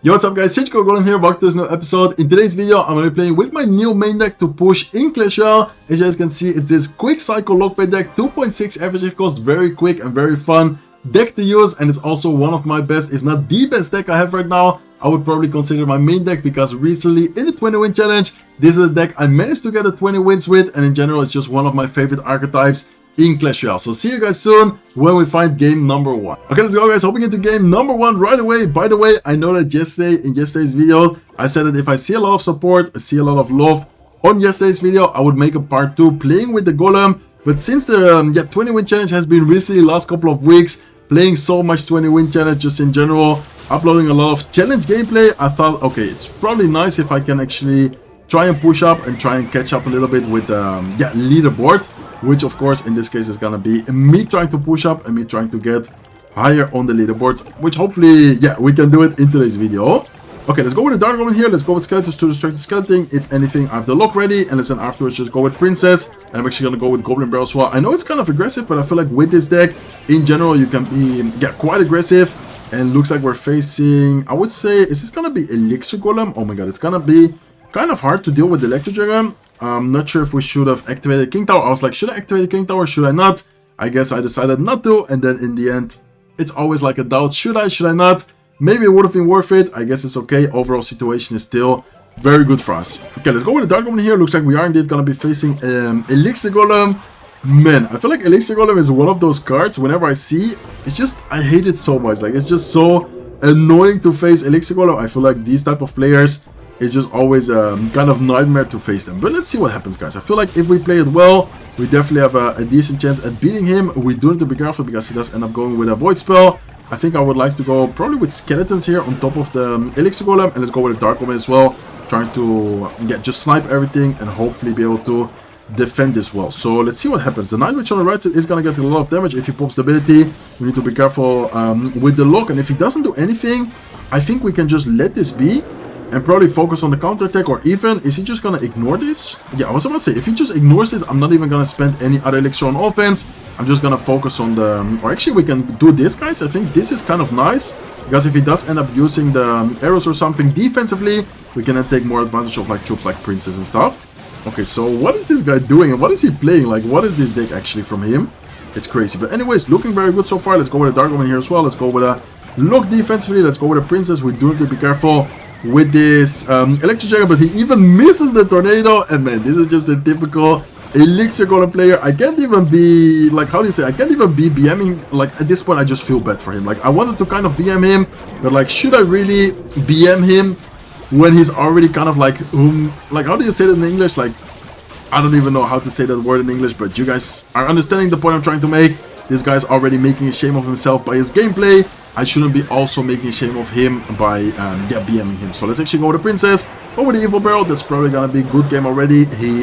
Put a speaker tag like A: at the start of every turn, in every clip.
A: Yo, what's up guys, Goblin here, welcome to this new episode. In today's video, I'm going to be playing with my new main deck to push in Royale. As you guys can see, it's this quick cycle lockpick deck, 2.6 average cost, very quick and very fun deck to use. And it's also one of my best, if not the best deck I have right now. I would probably consider my main deck because recently in the 20 win challenge, this is a deck I managed to get a 20 wins with. And in general, it's just one of my favorite archetypes in Clash Royale. So see you guys soon when we find game number 1. Okay, let's go guys, hopping into game number 1 right away. By the way, I know that in yesterday's video, I said that if I see a lot of support, I see a lot of love on yesterday's video, I would make a part 2 playing with the Golem. But since the 20 win challenge has been recently last couple of weeks, playing so much 20 win challenge just in general, uploading a lot of challenge gameplay, I thought, okay, it's probably nice if I can actually try and push up and try and catch up a little bit with leaderboard. Which of course in this case is gonna be me trying to push up and me trying to get higher on the leaderboard, which hopefully we can do it in today's video. Okay, let's go with the Dark Goblin here. Let's go with Skeletons to distract the Skeleton. If anything, I have the lock ready, and then afterwards just go with Princess. And I'm actually gonna go with Goblin Barrel as well. I know it's kind of aggressive, but I feel like with this deck in general you can be quite aggressive. And looks like we're facing, I would say, is this gonna be Elixir Golem? Oh my god, it's gonna be kind of hard to deal with the Electro Dragon. I'm not sure if we should have activated King Tower. I was like, should I activate King Tower? Should I not? I guess I decided not to. And then in the end, it's always like a doubt. Should I not? Maybe it would have been worth it. I guess it's okay. Overall situation is still very good for us. Okay, let's go with the Dark Goblin here. Looks like we are indeed going to be facing Elixir Golem. Man, I feel like Elixir Golem is one of those cards. Whenever I see, it's just, I hate it so much. Like, it's just so annoying to face Elixir Golem. I feel like these type of players, it's just always a kind of nightmare to face them. But let's see what happens, guys. I feel like if we play it well, we definitely have a decent chance at beating him. We do need to be careful because he does end up going with a Void Spell. I think I would like to go probably with Skeletons here on top of the Elixir Golem. And let's go with the Dark Goblin as well. Trying to just snipe everything and hopefully be able to defend this well. So let's see what happens. The Night Witch on the right side is going to get a lot of damage if he pops the ability. We need to be careful with the lock. And if he doesn't do anything, I think we can just let this be. And probably focus on the counter attack, or even, is he just gonna ignore this? Yeah, I was about to say, if he just ignores it, I'm not even gonna spend any other elixir on offense. I'm just gonna focus on the, or actually we can do this, guys. I think this is kind of nice, because if he does end up using the arrows or something defensively, we can then take more advantage of like troops like Princess and stuff. Okay, so what is this guy doing, and what is he playing? Like, what is this deck actually from him? It's crazy, but anyways, looking very good so far. Let's go with a Dark Goblin here as well. Let's go with a lock defensively. Let's go with a Princess. We do need to be careful with this Electro Dragon, but he even misses the Tornado. And man, this is just a typical Elixir Golem player. I can't even be, like, how do you say, I can't even be BMing. Like, at this point, I just feel bad for him. Like, I wanted to kind of BM him, but like, should I really BM him when he's already kind of like, like, how do you say that in English? Like, I don't even know how to say that word in English, but you guys are understanding the point I'm trying to make. This guy's already making a shame of himself by his gameplay. I shouldn't be also making a shame of him by BMing him. So let's actually go with the Princess. Go with the Evil Barrel. That's probably gonna be a good game already. He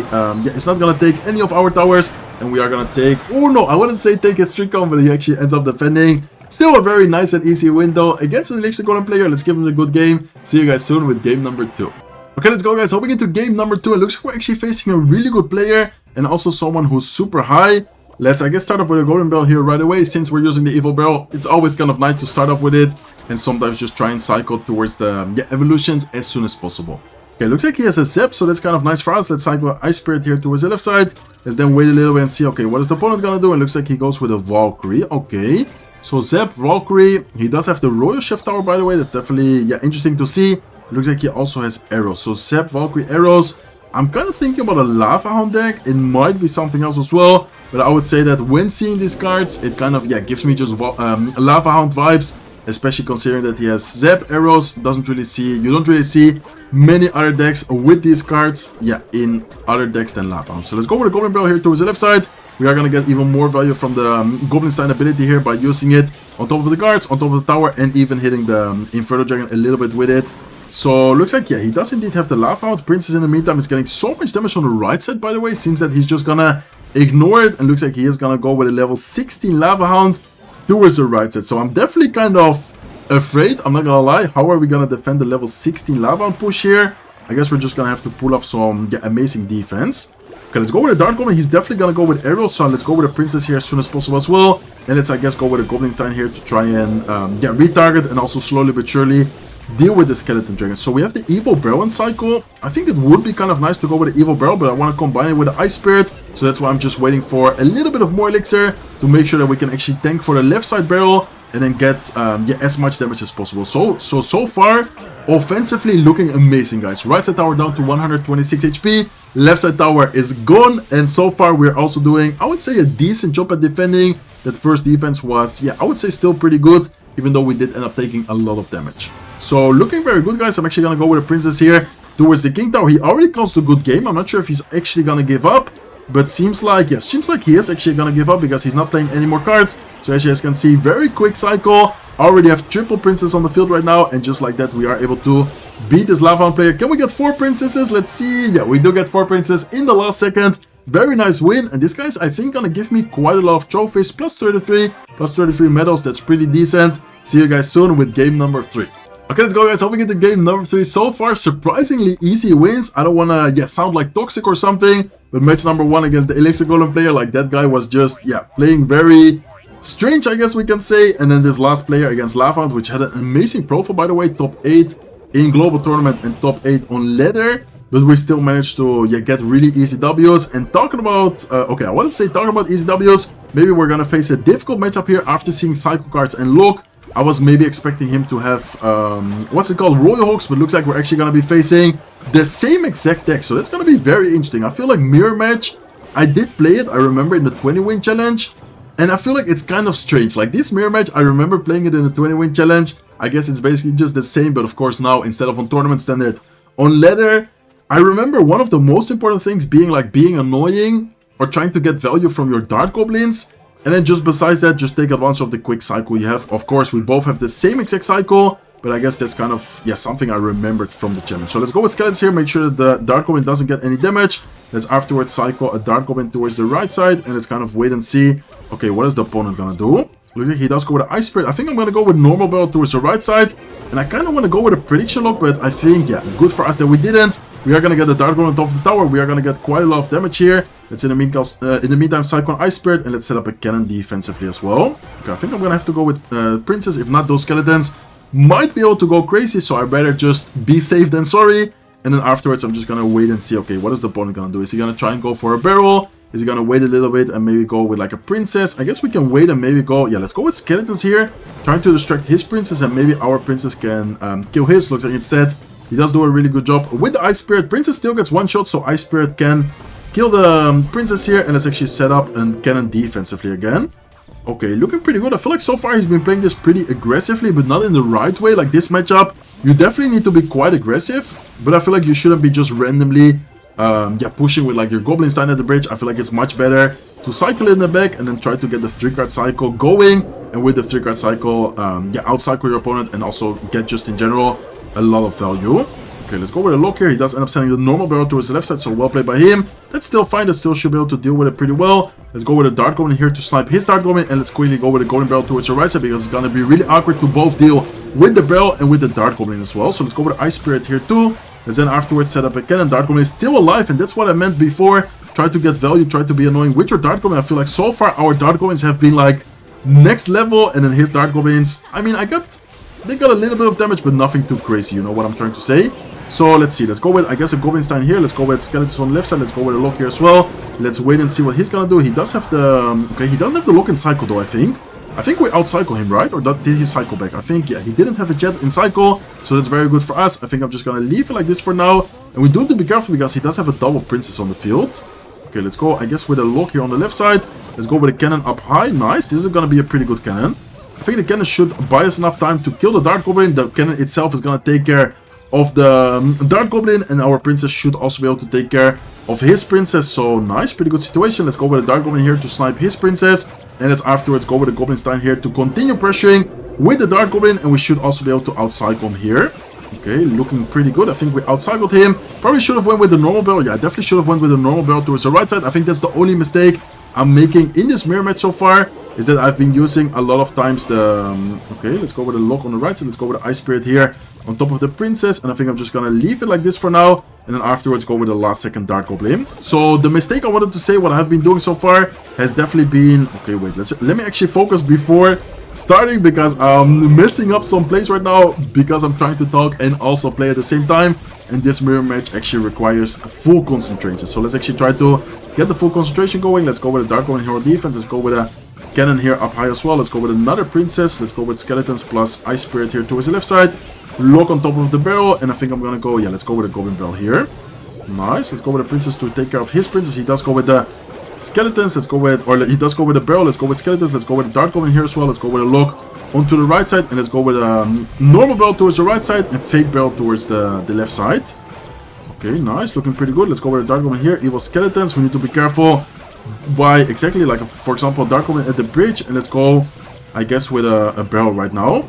A: it's not gonna take any of our towers, and we are gonna take, oh no, I wouldn't say take a strict combo, but he actually ends up defending. Still a very nice and easy win though against an Elixir Golem player. Let's give him a good game. See you guys soon with game number 2. Okay, let's go guys, hopping into game number 2. It looks like we're actually facing a really good player and also someone who's super high. Let's, I guess, start off with a Golden Barrel here right away. Since we're using the Evil Barrel, it's always kind of nice to start off with it. And sometimes just try and cycle towards the evolutions as soon as possible. Okay, looks like he has a Zep, so that's kind of nice for us. Let's cycle Ice Spirit here towards the left side. Let's then wait a little bit and see, okay, what is the opponent gonna do? And looks like he goes with a Valkyrie. Okay, so Zep, Valkyrie. He does have the Royal Chef Tower, by the way. That's definitely, interesting to see. It looks like he also has arrows. So Zep, Valkyrie, arrows. I'm kind of thinking about a Lava Hound deck. It might be something else as well. But I would say that when seeing these cards, it kind of, gives me just Lava Hound vibes. Especially considering that he has Zap, arrows. You don't really see many other decks with these cards, in other decks than Lava Hound. So let's go with the Goblin Barrel here towards the left side. We are going to get even more value from the Goblin Stein ability here by using it on top of the guards, on top of the tower, and even hitting the Inferno Dragon a little bit with it. So looks like, he does indeed have the Lava Hound. Princess in the meantime is getting so much damage on the right side, by the way. Seems that he's just gonna ignore it, and looks like he is gonna go with a level 16 Lava Hound towards the right side. So I'm definitely kind of afraid, I'm not gonna lie. How are we gonna defend the level 16 Lava Hound push here? I guess we're just gonna have to pull off some amazing defense. Okay, let's go with a Dark Goblin. He's definitely gonna go with arrows, so let's go with a Princess here as soon as possible as well. And let's, I guess, go with a Goblin Stein here to try and retarget and also slowly but surely deal with the skeleton dragon. So we have the evil barrel in cycle. I think it would be kind of nice to go with the evil barrel, but I want to combine it with the ice spirit. So that's why I'm just waiting for a little bit of more elixir to make sure that we can actually tank for the left side barrel and then get yeah, as much damage as possible. So far, offensively looking amazing, guys. Right side tower down to 126 HP. Left side tower is gone. And so far, we're also doing, I would say, a decent job at defending. That first defense was, yeah, I would say still pretty good, even though we did end up taking a lot of damage. So looking very good, guys. I'm actually going to go with a princess here towards the king tower. He already caused a good game. I'm not sure if he's actually going to give up. But seems like, yeah, seems like he is actually going to give up because he's not playing any more cards. So as you guys can see, very quick cycle. Already have triple princess on the field right now. And just like that, we are able to beat this Lava player. Can we get 4 princesses? Let's see. Yeah, we do get 4 princesses in the last second. Very nice win. And this guy's, I think, going to give me quite a lot of trophies. Plus 33 medals. That's pretty decent. See you guys soon with game number 3. Okay, let's go, guys. Hope we get to game number 3. So far, surprisingly easy wins. I don't want to, yeah, sound like toxic or something. But match number 1 against the Elixir Golem player, like that guy was just, yeah, playing very strange, I guess we can say. And then this last player against Lava, which had an amazing profile, by the way. Top 8 in global tournament and top 8 on ladder. But we still managed to, yeah, get really easy Ws. And talking about, okay, I want to say talking about easy Ws. Maybe we're going to face a difficult matchup here after seeing cycle cards. And look, I was maybe expecting him to have, what's it called, Royal Hawks, but looks like we're actually going to be facing the same exact deck. So that's going to be very interesting. I feel like Mirror Match, I did play it, I remember, in the 20-win challenge. And I feel like it's kind of strange. Like this Mirror Match, I remember playing it in the 20-win challenge. I guess it's basically just the same, but of course now, instead of on tournament standard, on ladder. I remember one of the most important things being like being annoying or trying to get value from your Dart Goblins. And then just besides that, just take advantage of the quick cycle you have. Of course, we both have the same exact cycle, but I guess that's kind of, yeah, something I remembered from the challenge. So let's go with skeletons here, make sure that the Dart Goblin doesn't get any damage. Let's afterwards cycle a Dart Goblin towards the right side, and let's kind of wait and see. Okay, what is the opponent gonna do? Looks like he does go with an Ice Spirit. I think I'm gonna go with normal barrel towards the right side, and I kind of want to go with a prediction lock, but I think, yeah, good for us that we didn't. We are gonna get the Dart Goblin on top of the tower. We are gonna get quite a lot of damage here. Let's in the meantime cycle Ice Spirit, and let's set up a cannon defensively as well. Okay, I think I'm gonna have to go with Princess. If not, those skeletons might be able to go crazy, so I'd better just be safe than sorry. And then afterwards, I'm just gonna wait and see. Okay, what is the opponent gonna do? Is he gonna try and go for a barrel? Is he gonna wait a little bit and maybe go with like a princess? I guess we can wait and maybe go. Yeah, let's go with skeletons here, trying to distract his princess, and maybe our princess can kill his. Looks like instead he does do a really good job with the Ice Spirit. Princess still gets one shot, so Ice Spirit can kill the princess here. And let's actually set up a cannon defensively again. Okay, looking pretty good. I feel like so far he's been playing this pretty aggressively, but not in the right way. Like this matchup, you definitely need to be quite aggressive, but I feel like you shouldn't be just randomly yeah, pushing with like your Goblin Stein at the bridge. I feel like it's much better to cycle in the back and then try to get the 3-card cycle going. And with the 3-card cycle, yeah, out-cycle your opponent and also get just in general a lot of value. Okay, let's go with a lock here. He does end up sending the normal barrel towards the left side, so well played by him. That's still fine. That still should be able to deal with it pretty well. Let's go with a Dart Goblin here to snipe his Dart Goblin, and let's quickly go with a Golden Barrel towards the right side because it's going to be really awkward to both deal with the barrel and with the Dart Goblin as well. So let's go with Ice Spirit here too. Let's then afterwards set up a cannon. Dart Goblin is still alive, and that's what I meant before. Try to get value, try to be annoying with your Dart Goblin. I feel like so far our Dart Goblins have been like next level, and then his Dart Goblins, I mean, they got a little bit of damage, but nothing too crazy, you know what I'm trying to say? So let's see, let's go with, I guess, a Goblin Stein here. Let's go with Skeletons on the left side. Let's go with a lock here as well. Let's wait and see what he's gonna do. He does have the, okay, he doesn't have the lock in cycle though, I think. I think we out-cycle him, right? Or did he cycle back? I think, yeah, he didn't have a jet in cycle, so that's very good for us. I think I'm just gonna leave it like this for now. And we do have to be careful because he does have a double princess on the field. Okay, let's go, I guess, with a lock here on the left side. Let's go with a cannon up high. Nice, this is gonna be a pretty good cannon. I think the cannon should buy us enough time to kill the Dart Goblin. The cannon itself is gonna take care of the Dart Goblin, and our princess should also be able to take care of his princess. So nice, pretty good situation. Let's go with a Dart Goblin here to snipe his princess, and let's afterwards go with a Goblin Stein here to continue pressuring with the Dart Goblin, and we should also be able to out-cycle him here. Okay, looking pretty good. I think we out-cycled him. Probably should have went with the normal barrel. Yeah, I definitely should have went with the normal barrel towards the right side. I think that's the only mistake I'm making in this mirror match so far, is that I've been using a lot of times the... okay, let's go with a lock on the right side. Let's go with the Ice Spirit here on top of the princess, and I think I'm just gonna leave it like this for now, and then afterwards go with the last second Dart Goblin. So the mistake I wanted to say, what I have been doing so far, has definitely been... okay, wait, let me actually focus before starting because I'm messing up some plays right now because I'm trying to talk and also play at the same time. And this mirror match actually requires full concentration. So let's actually try to get the full concentration going. Let's go with a Dark Goblin hero defense. Let's go with a cannon here up high as well. Let's go with another princess. Let's go with skeletons plus ice spirit here towards the left side. Lock on top of the barrel. And I think I'm gonna go, yeah, let's go with a goblin barrel here. Nice. Let's go with a princess to take care of his princess. He does go with the skeletons. Let's go with, or he does go with a barrel. Let's go with skeletons. Let's go with a Dark Goblin here as well. Let's go with a lock onto the right side, and let's go with a normal barrel towards the right side and fake barrel towards the left side. Okay, nice, looking pretty good. Let's go with a Dark Goblin here. Evil skeletons. We need to be careful by exactly like, for example, Dark Goblin at the bridge, and let's go, I guess, with a barrel right now.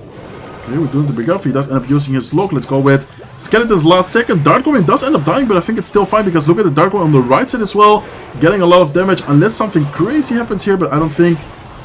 A: Okay, we're doing the big careful. He does end up using his lock. Let's go with skeletons last second. Dark Goblin does end up dying, but I think it's still fine because look at the Dark Goblin on the right side as well, getting a lot of damage unless something crazy happens here, but I don't think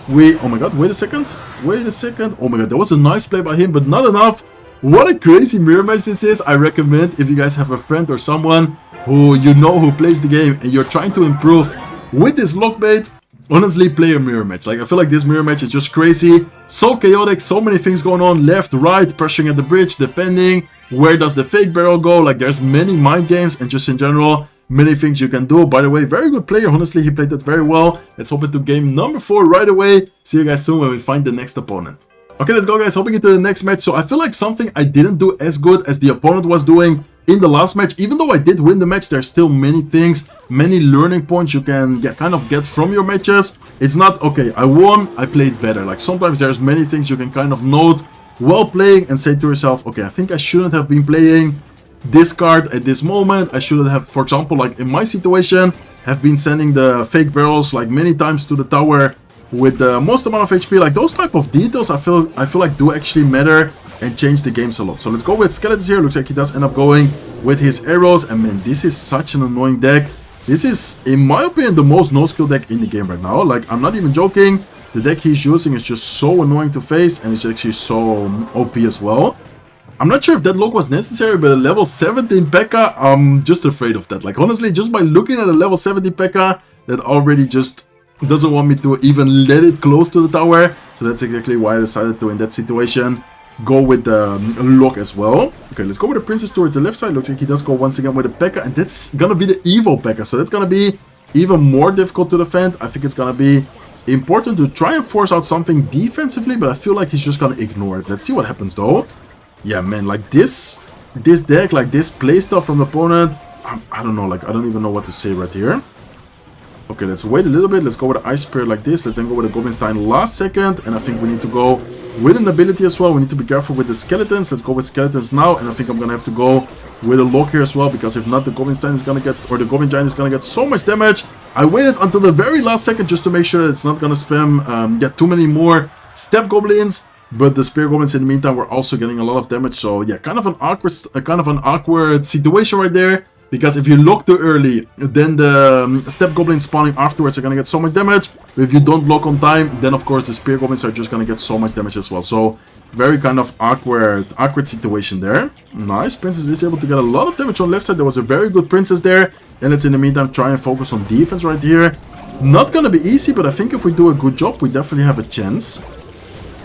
A: we... Oh my god, wait a second. Oh my god, that was a nice play by him, but not enough. What a crazy mirror match this is. I recommend if you guys have a friend or someone who you know who plays the game and you're trying to improve with this lockbait, honestly, play a mirror match. Like, I feel like this mirror match is just crazy. So chaotic, so many things going on. Left, right, pressuring at the bridge, defending. Where does the fake barrel go? Like, there's many mind games and just in general, many things you can do. By the way, very good player. Honestly, he played that very well. Let's hop into game number 4 right away. See you guys soon when we find the next opponent. Okay, let's go, guys. Hopping into the next match. So I feel like something I didn't do as good as the opponent was doing in the last match. Even though I did win the match, there's still many things, many learning points you can kind of get from your matches. It's not, okay, I won, I played better. Like, sometimes there's many things you can kind of note while playing and say to yourself, okay, I think I shouldn't have been playing this card at this moment. I shouldn't have, for example, like in my situation, have been sending the fake barrels like many times to the tower with the most amount of HP. Like, those type of details I feel like do actually matter and change the games a lot. So let's go with skeletons here. Looks like he does end up going with his arrows, and man, this is such an annoying deck. This is, in my opinion, the most no-skill deck in the game right now. Like, I'm not even joking. The deck he's using is just so annoying to face, and it's actually so OP as well. I'm not sure if that lock was necessary, but a level 17 P.E.K.K.A, I'm just afraid of that. Like, honestly, just by looking at a level 17 P.E.K.K.A, that already just doesn't want me to even let it close to the tower. So that's exactly why I decided to, in that situation, go with the lock as well. Okay, let's go with the princess towards the left side. Looks like he does go once again with the P.E.K.K.A, and that's gonna be the evil P.E.K.K.A. So that's gonna be even more difficult to defend. I think it's gonna be important to try and force out something defensively, but I feel like he's just gonna ignore it. Let's see what happens though. Yeah, man, like this deck, like this playstyle from the opponent, I don't know, like I don't even know what to say right here. Okay, let's wait a little bit. Let's go with the Ice Spirit like this. Let's then go with the Goblin Stein last second. And I think we need to go with an ability as well. We need to be careful with the skeletons. Let's go with skeletons now. And I think I'm going to have to go with a lock here as well. Because if not, the Goblin Stein is going to get, or the Goblin Giant is going to get so much damage. I waited until the very last second just to make sure that it's not going to spam, get too many more Step Goblins. But the Spear Goblins in the meantime were also getting a lot of damage. So yeah, kind of an awkward situation right there. Because if you lock too early, then the Step Goblins spawning afterwards are going to get so much damage. But if you don't block on time, then of course the Spear Goblins are just going to get so much damage as well. So very kind of awkward situation there. Nice, Princess is able to get a lot of damage on left side. There was a very good Princess there. And let's in the meantime try and focus on defense right here. Not going to be easy, but I think if we do a good job, we definitely have a chance.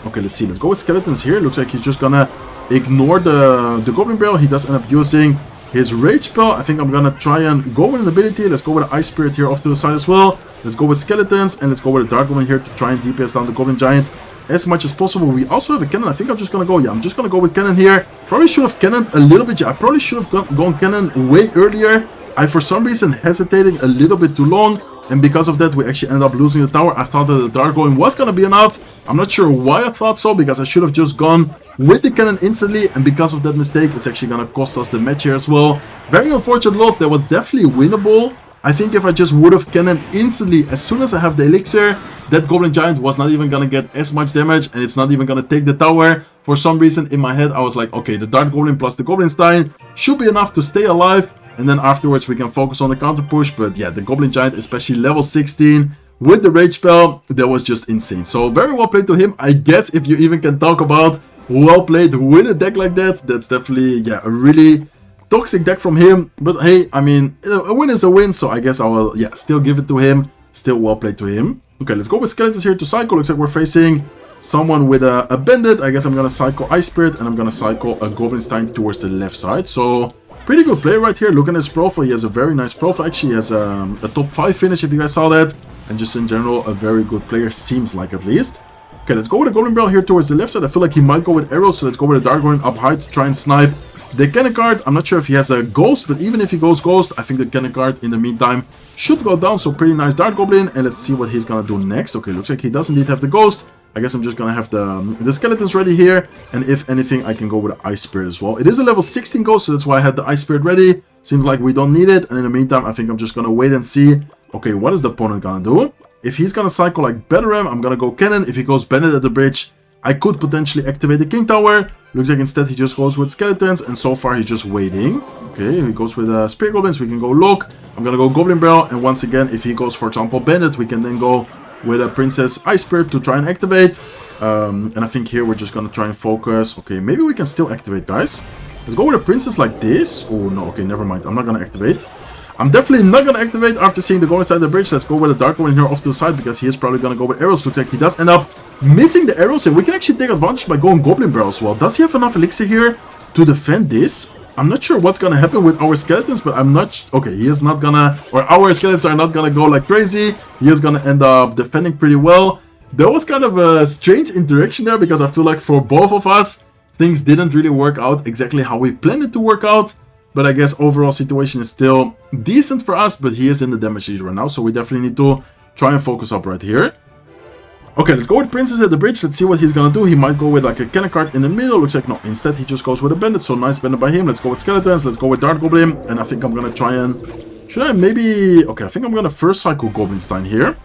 A: Okay, let's see. Let's go with skeletons here. Looks like he's just going to ignore the Goblin Barrel. He does end up using his rage spell. I think I'm gonna try and go with an ability. Let's go with an Ice Spirit here off to the side as well. Let's go with skeletons, and let's go with a Dark Goblin here to try and DPS down the Goblin Giant as much as possible. We also have a cannon. I think I'm just gonna go, yeah, I'm just gonna go with cannon here. Probably should have cannoned a little bit. Yeah, I probably should have gone cannon way earlier. I, for some reason, hesitating a little bit too long, and because of that, we actually ended up losing the tower. I thought that the Dark Goblin was gonna be enough. I'm not sure why I thought so, because I should have just gone with the cannon instantly, and because of that mistake, it's actually gonna cost us the match here as well. Very unfortunate loss. That was definitely winnable. I think if I just would have cannoned instantly as soon as I have the elixir, that Goblin Giant was not even gonna get as much damage, and it's not even gonna take the tower. For some reason in my head I was like, okay, the Dark Goblin plus the Goblin Stein should be enough to stay alive, and then afterwards we can focus on the counter push. But yeah, the Goblin Giant, especially level 16 with the rage spell, that was just insane. So very well played to him. I guess if you even can talk about well played with a deck like that, that's definitely, yeah, a really toxic deck from him. But hey, I mean, a win is a win, so I guess I will, yeah, still give it to him. Still well played to him. Okay, let's go with skeletons here to cycle. Looks like we're facing someone with a bandit, I guess I'm gonna cycle Ice Spirit, and I'm gonna cycle a Goblin Stein towards the left side. So pretty good play right here. Look at his profile. He has a very nice profile. Actually, he has a top 5 finish, if you guys saw that. And just in general, a very good player, seems like at least. Okay, let's go with a Goblin Barrel here towards the left side. I feel like he might go with arrows, so let's go with a Dark Goblin up high to try and snipe the cannon card. I'm not sure if he has a ghost, but even if he goes ghost, I think the cannon card in the meantime should go down. So pretty nice Dark Goblin, and let's see what he's gonna do next. Okay, looks like he does indeed have the ghost. I guess I'm just gonna have the skeletons ready here, and if anything, I can go with the Ice Spirit as well. It is a level 16 ghost, so that's why I had the Ice Spirit ready. Seems like we don't need it, and in the meantime, I think I'm just gonna wait and see. Okay, what is the opponent gonna do? If he's gonna cycle like Battleram, I'm gonna go Cannon. If he goes Bandit at the bridge, I could potentially activate the King Tower. Looks like instead he just goes with Skeletons, and so far he's just waiting. Okay, he goes with Spear Goblins, we can go Look. I'm gonna go Goblin Barrel, and once again, if he goes, for example, Bandit, we can then go with a Princess Ice Spirit to try and activate. And I think here we're just gonna try and focus. Okay, maybe we can still activate, guys. Let's go with a Princess like this. Oh, no, okay, never mind. I'm not gonna activate. I'm definitely not going to activate after seeing the Goblin side of the bridge. Let's go with a Dark Goblin here off to the side, because he is probably going to go with arrows. Looks like he does end up missing the arrows, and we can actually take advantage by going Goblin Barrel as well. Does he have enough elixir here to defend this? I'm not sure what's going to happen with our skeletons, but I'm not... Okay, he is not going to... Or our skeletons are not going to go like crazy. He is going to end up defending pretty well. There was kind of a strange interaction there, because I feel like for both of us, things didn't really work out exactly how we planned it to work out. But I guess overall situation is still decent for us, but he is in the damage lead right now, so we definitely need to try and focus up right here. Okay, let's go with Princess at the bridge. Let's see what he's gonna do. He might go with like a cannon card in the middle. Looks like no, instead he just goes with a bandit, so nice bandit by him. Let's go with Skeletons, let's go with Dark Goblin, and I think I'm gonna try and... Should I maybe... Okay, I think I'm gonna first cycle Goblin Stein here,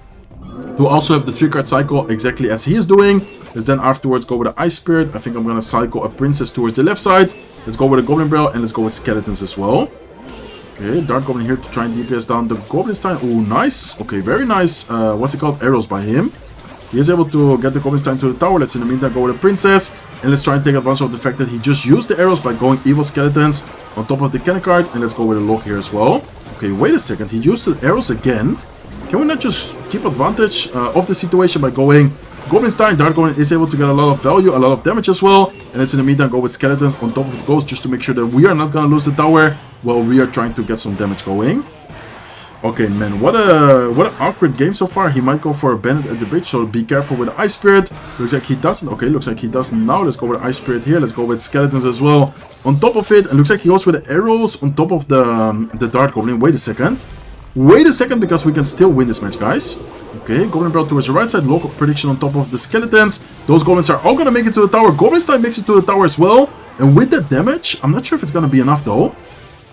A: to also have the 3-card cycle exactly as he is doing. Let's then afterwards go with an Ice Spirit. I think I'm gonna cycle a Princess towards the left side. Let's go with a Goblin Barrel, and let's go with Skeletons as well. Okay, Dark Goblin here to try and DPS down the Goblin Stein. Oh, nice. Okay, very nice. What's it called? Arrows by him. He is able to get the Goblin Stein to the tower. Let's in the meantime go with a Princess. And let's try and take advantage of the fact that he just used the arrows by going Evil Skeletons on top of the cannon card. And let's go with a Lock here as well. Okay, wait a second. He used the arrows again. Can we not just keep advantage of the situation by going Goblin Stein? Dark Goblin is able to get a lot of value, a lot of damage as well. And let's in the meantime go with Skeletons on top of the Ghost, just to make sure that we are not going to lose the tower while we are trying to get some damage going. Okay, man, what an awkward game so far. He might go for a Bandit at the bridge, so be careful with the Ice Spirit. Looks like he doesn't. Okay, looks like he doesn't now. Let's go with Ice Spirit here. Let's go with Skeletons as well on top of it. And looks like he goes with the arrows on top of the Dark Goblin. Wait a second. Wait a second, because we can still win this match, guys. Okay, Goblin Barrel towards the right side. Local prediction on top of the Skeletons. Those Goblins are all going to make it to the tower. Goblin Stein makes it to the tower as well. And with that damage, I'm not sure if it's going to be enough though.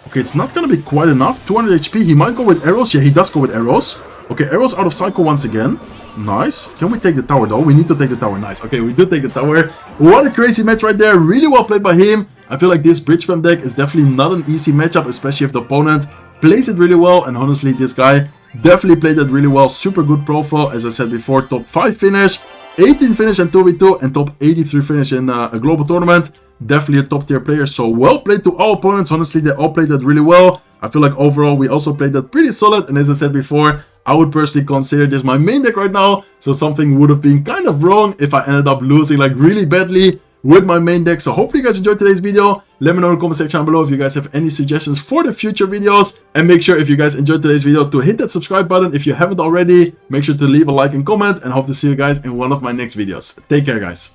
A: Okay, it's not going to be quite enough. 200 HP. He might go with arrows. Yeah, he does go with arrows. Okay, arrows out of cycle once again. Nice. Can we take the tower though? We need to take the tower. Nice. Okay, we did take the tower. What a crazy match right there. Really well played by him. I feel like this bridge spam deck is definitely not an easy matchup, especially if the opponent plays it really well. And honestly, this guy definitely played that really well. Super good profile. As I said before, top 5 finish, 18 finish in 2v2, and top 83 finish in a global tournament. Definitely a top tier player. So well played to all opponents. Honestly, they all played that really well. I feel like overall we also played that pretty solid. And as I said before, I would personally consider this my main deck right now. So something would have been kind of wrong if I ended up losing like really badly with my main deck. So hopefully you guys enjoyed today's video. Let me know in the comment section below if you guys have any suggestions for the future videos. And make sure if you guys enjoyed today's video to hit that subscribe button if you haven't already. Make sure to leave a like and comment, and hope to see you guys in one of my next videos. Take care, guys.